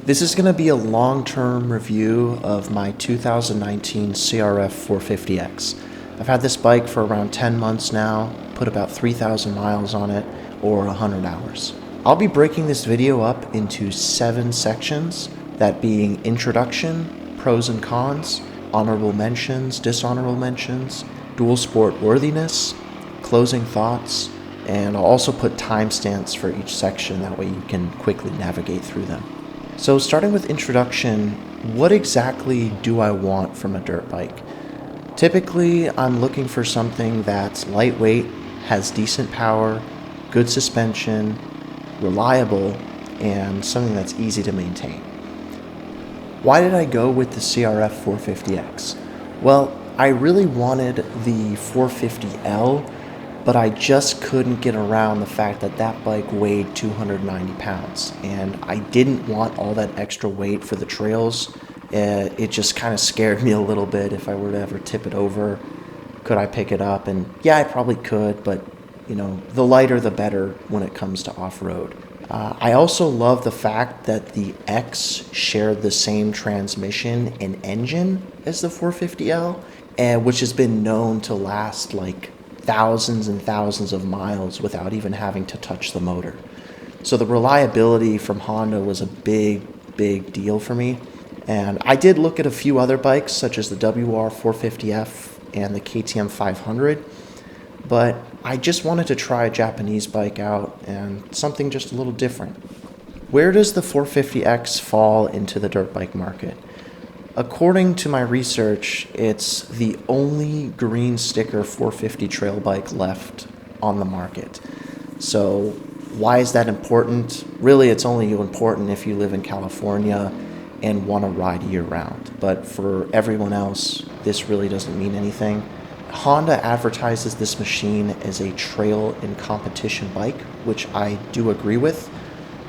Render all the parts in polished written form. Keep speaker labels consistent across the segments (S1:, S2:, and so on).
S1: This is going to be a long-term review of my 2019 CRF450X. I've had this bike for around 10 months now, put about 3,000 miles on it, or 100 hours. I'll be breaking this video up into 7 sections, that being introduction, pros and cons, honorable mentions, dishonorable mentions, dual sport worthiness, closing thoughts, and I'll also put timestamps for each section, that way you can quickly navigate through them. So starting with introduction, what exactly do I want from a dirt bike? Typically, I'm looking for something that's lightweight, has decent power, good suspension, reliable, and something that's easy to maintain. Why did I go with the CRF450X? Well, I really wanted the 450L, but I just couldn't get around the fact that that bike weighed 290 pounds, and I didn't want all that extra weight for the trails. It just kind of scared me a little bit if I were to ever tip it over. Could I pick it up? And yeah, I probably could, but the lighter the better when it comes to off-road. I also love the fact that the X shared the same transmission and engine as the 450L, which has been known to last like thousands and thousands of miles without even having to touch the motor. So the reliability from Honda was a big deal for me. And I did look at a few other bikes such as the WR450F and the KTM 500, but I just wanted to try a Japanese bike out and something just a little different. Where does the 450X fall into the dirt bike market? According to my research, it's the only green sticker 450 trail bike left on the market. So why is that important? Really, it's only important if you live in California and want to ride year-round. But for everyone else, this really doesn't mean anything. Honda advertises this machine as a trail and competition bike, which I do agree with,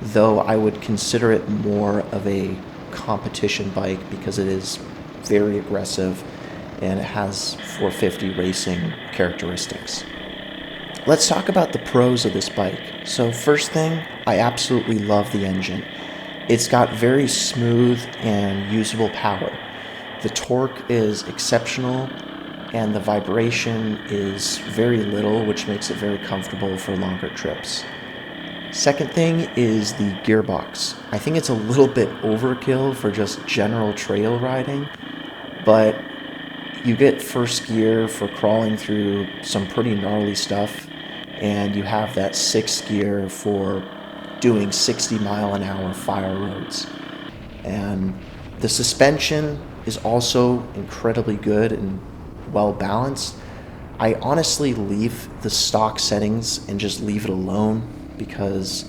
S1: though I would consider it more of a competition bike because it is very aggressive and it has 450 racing characteristics. Let's talk about the pros of this bike. So first thing, I absolutely love the engine. It's got very smooth and usable power. The torque is exceptional and the vibration is very little, which makes it very comfortable for longer trips. Second thing is the gearbox. I think it's a little bit overkill for just general trail riding, but you get first gear for crawling through some pretty gnarly stuff, and you have that sixth gear for doing 60-mile-an-hour fire roads. And the suspension is also incredibly good and well balanced. I honestly leave the stock settings and just leave it alone, because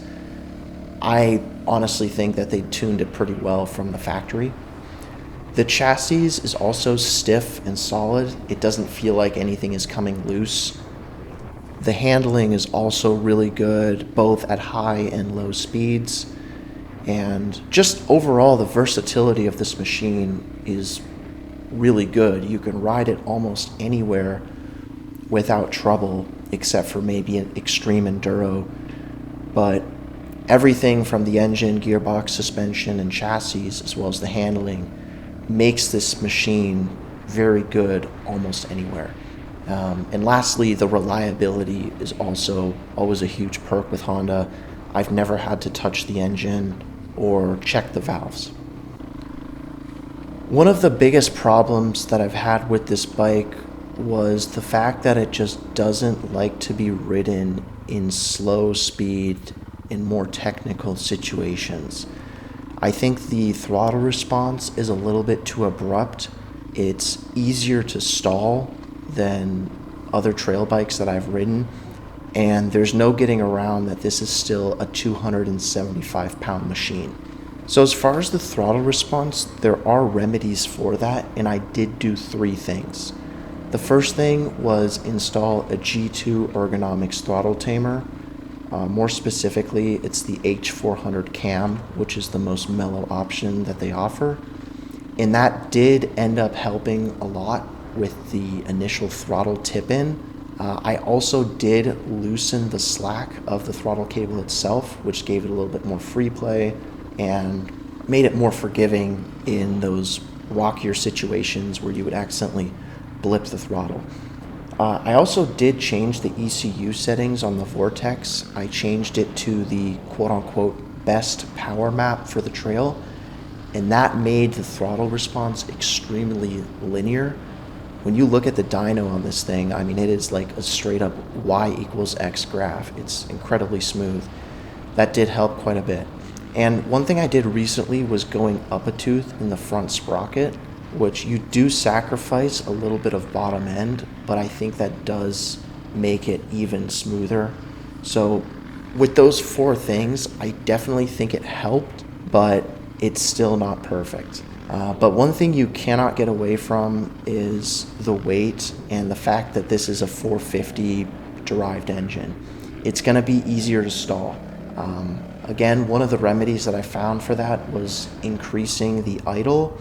S1: I honestly think that they tuned it pretty well from the factory. The chassis is also stiff and solid. It doesn't feel like anything is coming loose. The handling is also really good, both at high and low speeds. And just overall, the versatility of this machine is really good. You can ride it almost anywhere without trouble, except for maybe an extreme enduro. But everything from the engine, gearbox, suspension, and chassis, as well as the handling, makes this machine very good almost anywhere. And lastly, the reliability is also always a huge perk with Honda. I've never had to touch the engine or check the valves. One of the biggest problems that I've had with this bike was the fact that it just doesn't like to be ridden in slow speed in more technical situations. I think the throttle response is a little bit too abrupt. It's easier to stall than other trail bikes that I've ridden, and there's no getting around that this is still a 275-pound machine. So as far as the throttle response, there are remedies for that, and I did do 3 things. The first thing was install a G2 ergonomics throttle tamer. More specifically, it's the H400 cam, which is the most mellow option that they offer. And that did end up helping a lot with the initial throttle tip-in. I also did loosen the slack of the throttle cable itself, which gave it a little bit more free play and made it more forgiving in those rockier situations where you would accidentally blip the throttle. I also did change the ECU settings on the Vortex. I changed it to the quote-unquote best power map for the trail, and that made the throttle response extremely linear. When you look at the dyno on this thing, I mean, it is like a straight up Y equals X graph. It's incredibly smooth. That did help quite a bit. And one thing I did recently was going up a tooth in the front sprocket, which you do sacrifice a little bit of bottom end, but I think that does make it even smoother. So with those four things, I definitely think it helped, but it's still not perfect. But one thing you cannot get away from is the weight and the fact that this is a 450 derived engine. It's going to be easier to stall. Again, one of the remedies that I found for that was increasing the idle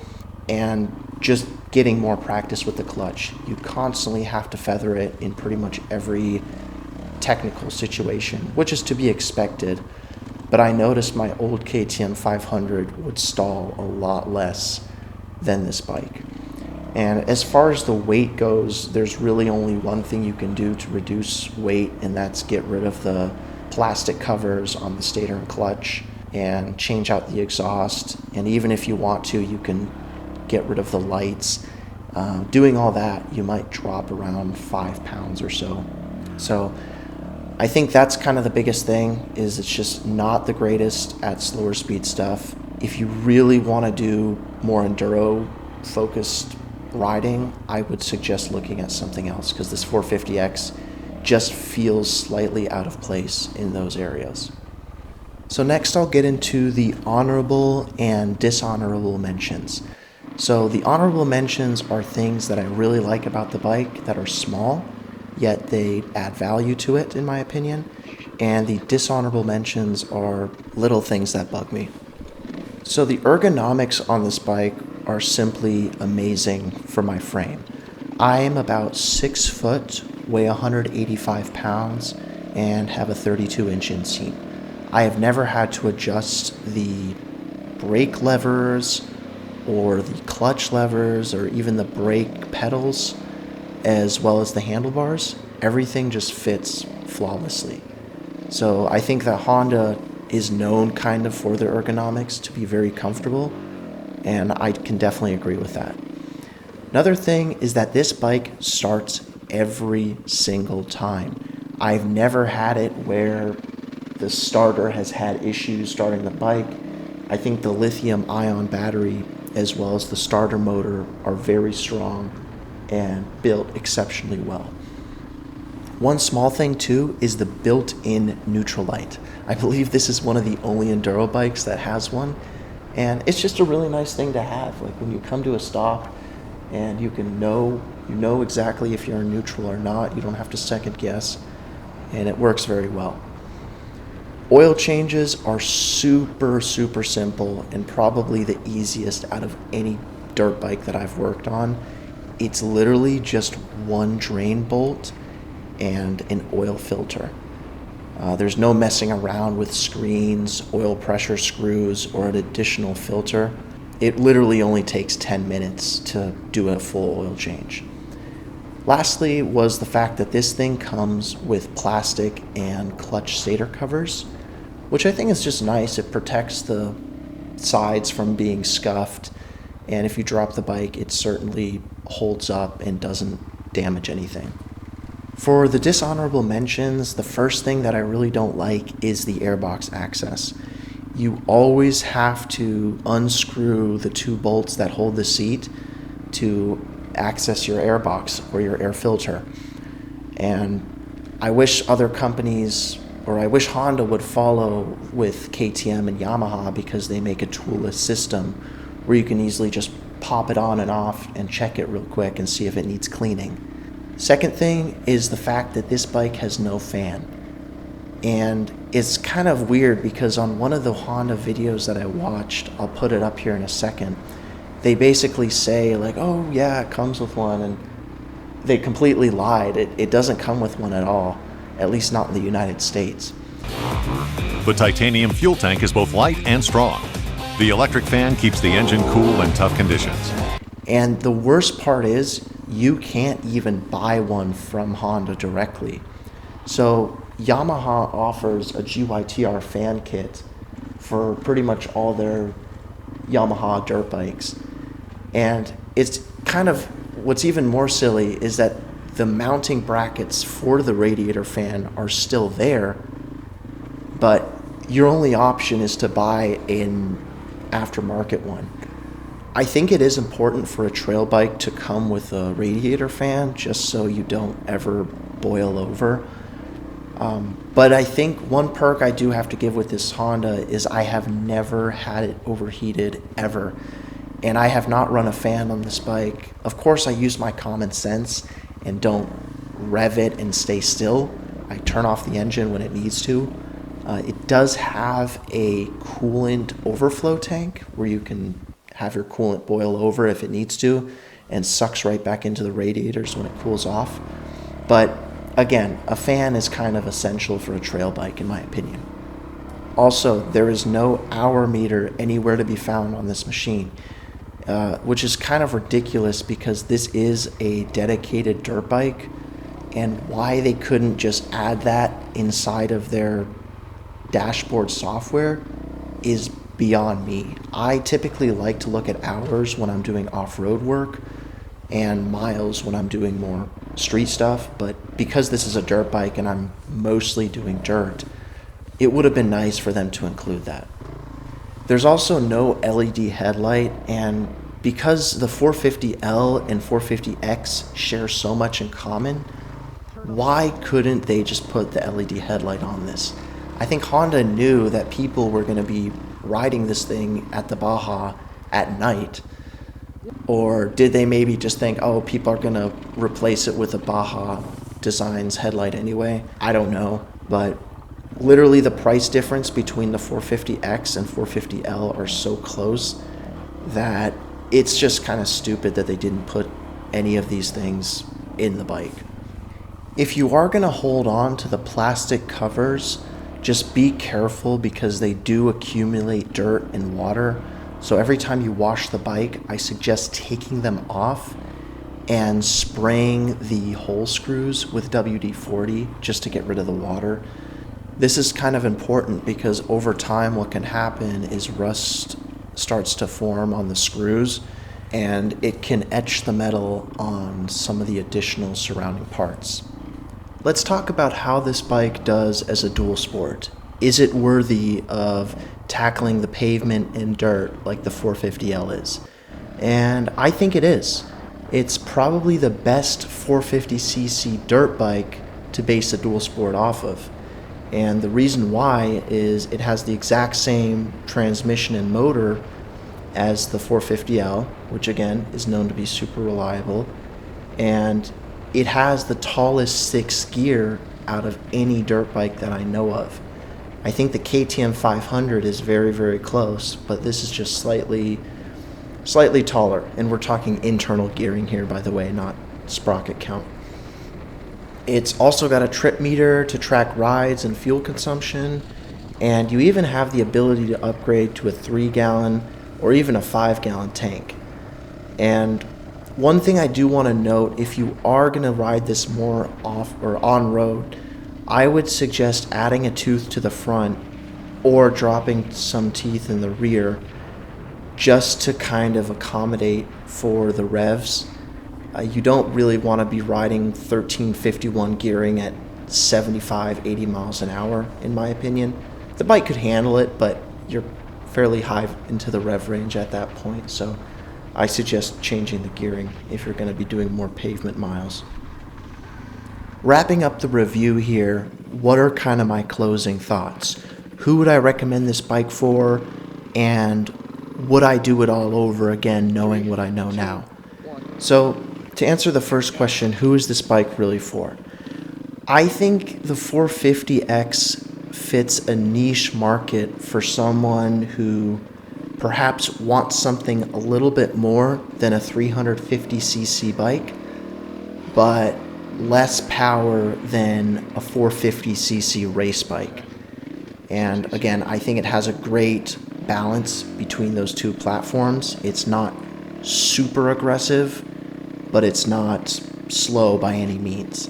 S1: and just getting more practice with the clutch. You constantly have to feather it in pretty much every technical situation, which is to be expected. But I noticed my old KTM 500 would stall a lot less than this bike. And as far as the weight goes, there's really only one thing you can do to reduce weight, and that's get rid of the plastic covers on the stator and clutch and change out the exhaust. And even if you want to, you can get rid of the lights. Doing all that, you might drop around 5 pounds or so. So I think that's kind of the biggest thing, is it's just not the greatest at slower speed stuff. If you really want to do more enduro focused riding, I would suggest looking at something else, because this 450X just feels slightly out of place in those areas. So next I'll get into the honorable and dishonorable mentions. So the honorable mentions are things that I really like about the bike that are small, yet they add value to it, in my opinion. And the dishonorable mentions are little things that bug me. So the ergonomics on this bike are simply amazing for my frame. I am about 6 foot, weigh 185 pounds, and have a 32-inch inseam. I have never had to adjust the brake levers or the clutch levers or even the brake pedals, as well as the handlebars. Everything just fits flawlessly. So I think that Honda is known kind of for their ergonomics to be very comfortable, and I can definitely agree with that. Another thing is that this bike starts every single time. I've never had it where the starter has had issues starting the bike. I think the lithium-ion battery as well as the starter motor are very strong and built exceptionally well. One small thing too is the built-in neutral light. I believe this is one of the only enduro bikes that has one, and it's just a really nice thing to have. Like when you come to a stop and you know exactly if you're in neutral or not. You don't have to second guess, and it works very well. Oil changes are super simple and probably the easiest out of any dirt bike that I've worked on. It's literally just one drain bolt and an oil filter. There's no messing around with screens, oil pressure screws, or an additional filter. It literally only takes 10 minutes to do a full oil change. Lastly was the fact that this thing comes with plastic and clutch stator covers, which I think is just nice. It protects the sides from being scuffed, and if you drop the bike, it certainly holds up and doesn't damage anything. For the dishonorable mentions, the first thing that I really don't like is the airbox access. You always have to unscrew the 2 bolts that hold the seat to access your airbox or your air filter. And I wish other companies, or I wish Honda would follow with KTM and Yamaha, because they make a toolless system where you can easily just pop it on and off and check it real quick and see if it needs cleaning. Second thing is the fact that this bike has no fan. And it's kind of weird because on one of the Honda videos that I watched, I'll put it up here in a second, they basically say like, oh yeah, it comes with one, and they completely lied. It doesn't come with one at all, at least not in the United States.
S2: The titanium fuel tank is both light and strong. The electric fan keeps the engine cool in tough conditions.
S1: And the worst part is you can't even buy one from Honda directly. So Yamaha offers a GYTR fan kit for pretty much all their Yamaha dirt bikes. And it's kind of, what's even more silly is that the mounting brackets for the radiator fan are still there, but your only option is to buy an aftermarket one. I think it is important for a trail bike to come with a radiator fan just so you don't ever boil over. But I think one perk I do have to give with this Honda is I have never had it overheated ever. And I have not run a fan on this bike. Of course, I use my common sense and don't rev it and stay still. I turn off the engine when it needs to. It does have a coolant overflow tank where you can have your coolant boil over if it needs to and sucks right back into the radiators when it cools off. But again, a fan is kind of essential for a trail bike in my opinion. Also, there is no hour meter anywhere to be found on this machine, which is kind of ridiculous because this is a dedicated dirt bike, and why they couldn't just add that inside of their dashboard software is beyond me. I typically like to look at hours when I'm doing off-road work and miles when I'm doing more street stuff, but because this is a dirt bike and I'm mostly doing dirt, it would have been nice for them to include that. There's also no LED headlight, and because the 450L and 450X share so much in common, why couldn't they just put the LED headlight on this? I think Honda knew that people were going to be riding this thing at the Baja at night. Or did they maybe just think, oh, people are going to replace it with a Baja Designs headlight anyway? I don't know. But literally the price difference between the 450X and 450L are so close that it's just kind of stupid that they didn't put any of these things in the bike. If you are going to hold on to the plastic covers, just be careful because they do accumulate dirt and water. So every time you wash the bike, I suggest taking them off and spraying the hole screws with WD-40 just to get rid of the water. This is kind of important because over time what can happen is rust starts to form on the screws and it can etch the metal on some of the additional surrounding parts. Let's talk about how this bike does as a dual sport. Is it worthy of tackling the pavement and dirt like the 450L is? And I think it is. It's probably the best 450cc dirt bike to base a dual sport off of. And the reason why is it has the exact same transmission and motor as the 450L, which again is known to be super reliable, and it has the tallest 6th gear out of any dirt bike that I know of. I think the KTM 500 is very, very close, but this is just slightly taller, and we're talking internal gearing here, by the way, not sprocket count. It's also got a trip meter to track rides and fuel consumption, and you even have the ability to upgrade to a 3-gallon or even a 5-gallon tank. And one thing I do want to note, if you are going to ride this more off or on road, I would suggest adding a tooth to the front or dropping some teeth in the rear just to kind of accommodate for the revs. You don't really want to be riding 1351 gearing at 75, 80 miles an hour, in my opinion. The bike could handle it, but you're fairly high into the rev range at that point, so I suggest changing the gearing if you're going to be doing more pavement miles. Wrapping up the review here, what are kind of my closing thoughts? Who would I recommend this bike for, and would I do it all over again knowing what I know now? So, to answer the first question, who is this bike really for? I think the 450X fits a niche market for someone who perhaps wants something a little bit more than a 350cc bike, but less power than a 450cc race bike. And again, I think it has a great balance between those two platforms. It's not super aggressive, but it's not slow by any means.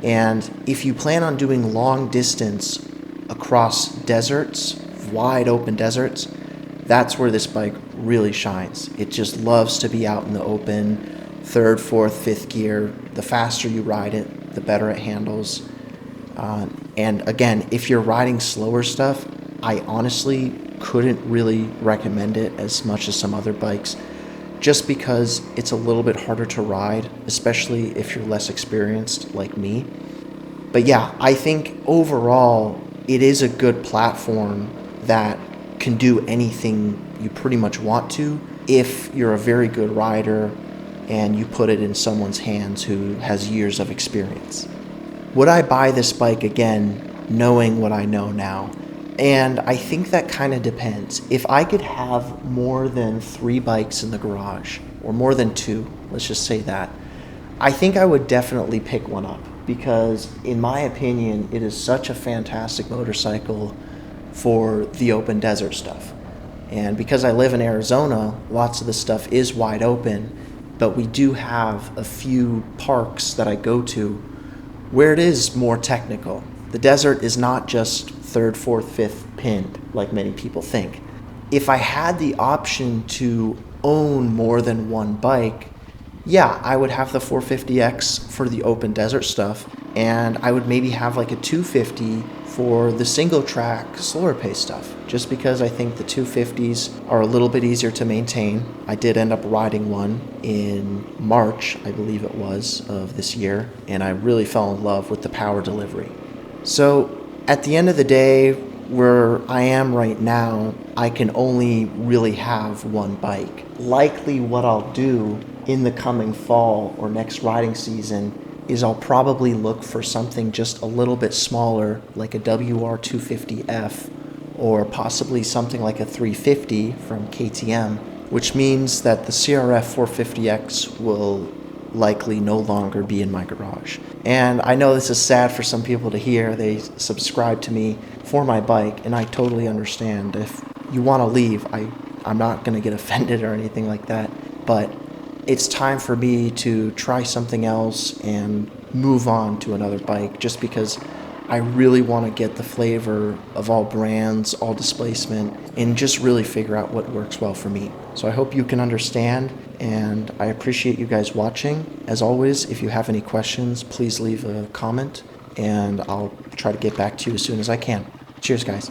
S1: And if you plan on doing long distance across deserts, wide open deserts, that's where this bike really shines. It just loves to be out in the open, third, fourth, fifth gear. The faster you ride it, the better it handles. And again, if you're riding slower stuff, I honestly couldn't really recommend it as much as some other bikes, just because it's a little bit harder to ride, especially if you're less experienced like me. But yeah, I think overall it is a good platform that can do anything you pretty much want to if you're a very good rider and you put it in someone's hands who has years of experience. Would I buy this bike again knowing what I know now? And I think that kind of depends. If I could have more than 3 bikes in the garage, or more than 2, let's just say that, I think I would definitely pick one up, because in my opinion, it is such a fantastic motorcycle for the open desert stuff. And because I live in Arizona, lots of the stuff is wide open, but we do have a few parks that I go to where it is more technical. The desert is not just third, fourth, fifth pinned like many people think. If I had the option to own more than one bike, yeah, I would have the 450X for the open desert stuff, and I would maybe have like a 250 for the single track, slower pace stuff, just because I think the 250s are a little bit easier to maintain. I did end up riding one in March, I believe it was, of this year, and I really fell in love with the power delivery. So at the end of the day, where I am right now, I can only really have one bike. Likely what I'll do in the coming fall or next riding season is I'll probably look for something just a little bit smaller, like a WR250F, or possibly something like a 350 from KTM, which means that the CRF450X will likely no longer be in my garage. And I know this is sad for some people to hear. They subscribe to me for my bike, and I totally understand. If you want to leave, I'm not going to get offended or anything like that, but it's time for me to try something else and move on to another bike, just because I really want to get the flavor of all brands, all displacement, and just really figure out what works well for me. So I hope you can understand, and I appreciate you guys watching. As always, if you have any questions, please leave a comment, and I'll try to get back to you as soon as I can. Cheers, guys.